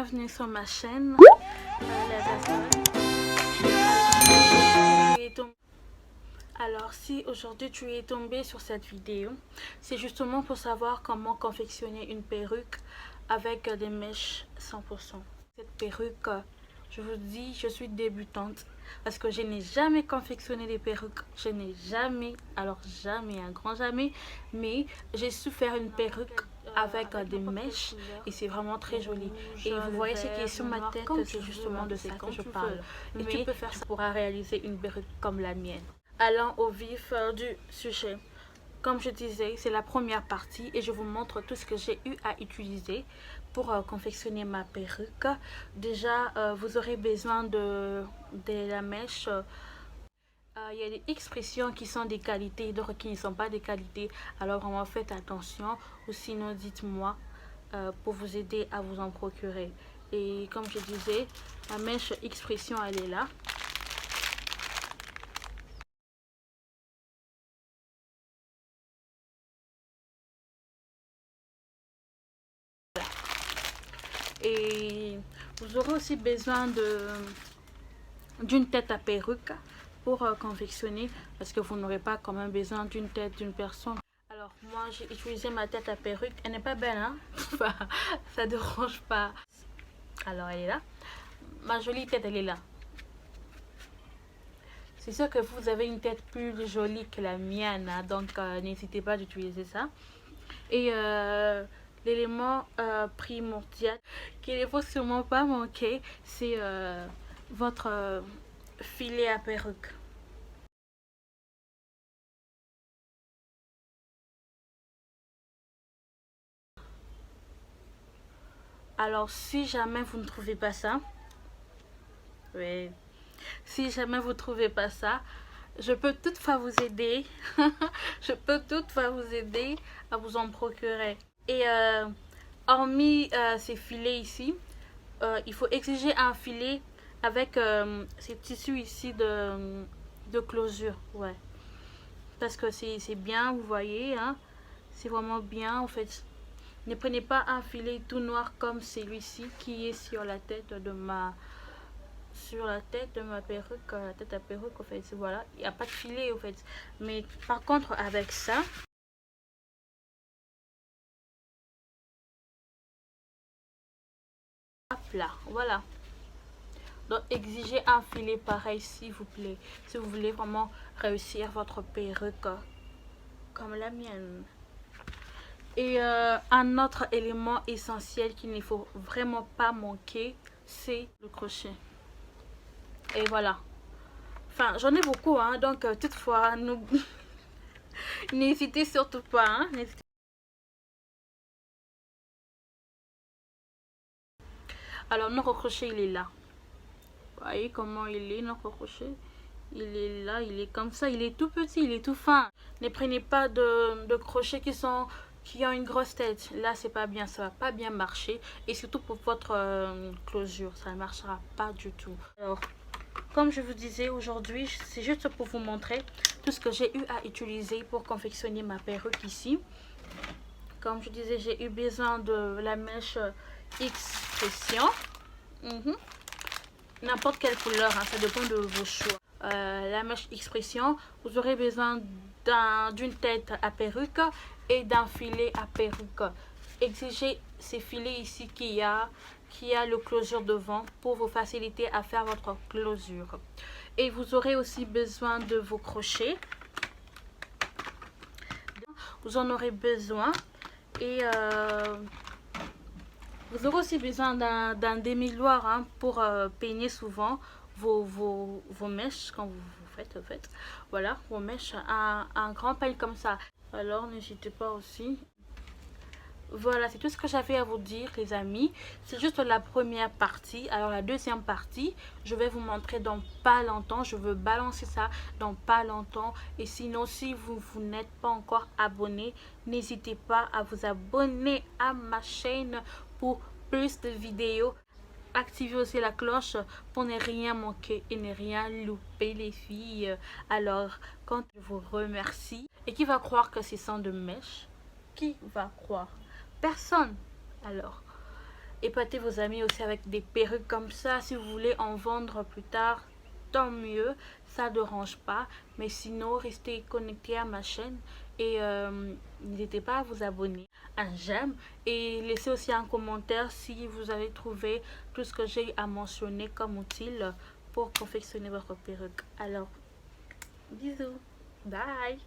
bienvenue sur ma chaîne. Alors si aujourd'hui tu es tombé sur cette vidéo, c'est justement pour savoir comment confectionner une perruque avec des mèches 100%. Cette perruque, je vous dis, je suis débutante parce que je n'ai jamais confectionné des perruques. Je n'ai jamais, alors jamais, un grand jamais, mais j'ai su faire une perruque avec des mèches et c'est vraiment très joli. Et vous voyez ce qui est sur ma tête, c'est justement de ça que je parle. Et tu peux faire ça, tu pourras réaliser une perruque comme la mienne. Allons au vif du sujet. Comme je disais, c'est la première partie et je vous montre tout ce que j'ai eu à utiliser pour confectionner ma perruque. Déjà, vous aurez besoin de la mèche. Il y a des expressions qui sont des qualités, d'autres qui ne sont pas des qualités. Alors vraiment faites attention ou sinon dites-moi pour vous aider à vous en procurer. Et comme je disais, la mèche expression elle est là. Et vous aurez aussi besoin d'une tête à perruque pour confectionner parce que vous n'aurez pas quand même besoin d'une tête d'une personne. Alors moi j'ai utilisé ma tête à perruque, elle n'est pas belle hein. Ça ne dérange pas. Alors elle est là, ma jolie tête elle est là. C'est sûr que vous avez une tête plus jolie que la mienne hein, donc n'hésitez pas d'utiliser ça. Et l'élément primordial qu'il ne faut sûrement pas manquer, c'est votre filet à perruque. Alors si jamais vous ne trouvez pas ça, oui, si jamais vous ne trouvez pas ça, je peux toutefois vous aider. Je peux toutefois vous aider à vous en procurer. Et hormis ces filets ici, il faut exiger un filet avec ces tissus ici de closure. Ouais. Parce que c'est bien, vous voyez. Hein, c'est vraiment bien en fait. Ne prenez pas un filet tout noir comme celui-ci qui est sur la tête de ma perruque, la tête à perruque en fait. Voilà, il n'y a pas de filet en fait. Mais par contre avec ça, hop là, voilà. Donc exigez un filet pareil s'il vous plaît. Si vous voulez vraiment réussir votre perruque comme la mienne. Et un autre élément essentiel qu'il ne faut vraiment pas manquer, c'est le crochet. Et voilà. Enfin, j'en ai beaucoup, hein, donc toutefois, n'hésitez surtout pas. Hein, alors, notre crochet, il est là. Vous voyez comment il est, notre crochet? Il est là, il est comme ça, il est tout petit, il est tout fin. Ne prenez pas de crochets qui ont une grosse tête. Là, c'est pas bien, ça va pas bien marcher. Et surtout pour votre closure, ça ne marchera pas du tout. Alors, comme je vous disais aujourd'hui, c'est juste pour vous montrer tout ce que j'ai eu à utiliser pour confectionner ma perruque ici. Comme je disais, j'ai eu besoin de la mèche Expression. N'importe quelle couleur, hein, ça dépend de vos choix. La mèche Expression, vous aurez besoin d'une tête à perruque et d'un filet à perruque. Exigez ces filets ici qui a le closure devant pour vous faciliter à faire votre closure. Et vous aurez aussi besoin de vos crochets. Vous en aurez besoin. Et vous aurez aussi besoin d'un démêloir hein, pour peigner souvent vos mèches quand vous faites. Voilà, vos mèches, un grand peigne comme ça. Alors n'hésitez pas aussi. Voilà, c'est tout ce que j'avais à vous dire les amis. C'est juste la première partie. Alors la deuxième partie, je vais vous montrer dans pas longtemps. Je veux balancer ça dans pas longtemps. Et sinon, si vous n'êtes pas encore abonné, n'hésitez pas à vous abonner à ma chaîne pour plus de vidéos. Activez aussi la cloche pour ne rien manquer et ne rien louper les filles. Alors, quand je vous remercie. Et qui va croire que c'est sans de mèche? Qui va croire? Personne. Alors, épatez vos amis aussi avec des perruques comme ça. Si vous voulez en vendre plus tard, tant mieux, ça ne dérange pas. Mais sinon, restez connectés à ma chaîne et n'hésitez pas à vous abonner, un j'aime et laissez aussi un commentaire si vous avez trouvé tout ce que j'ai à mentionner comme utile pour confectionner votre perruque. Alors, bisous, bye.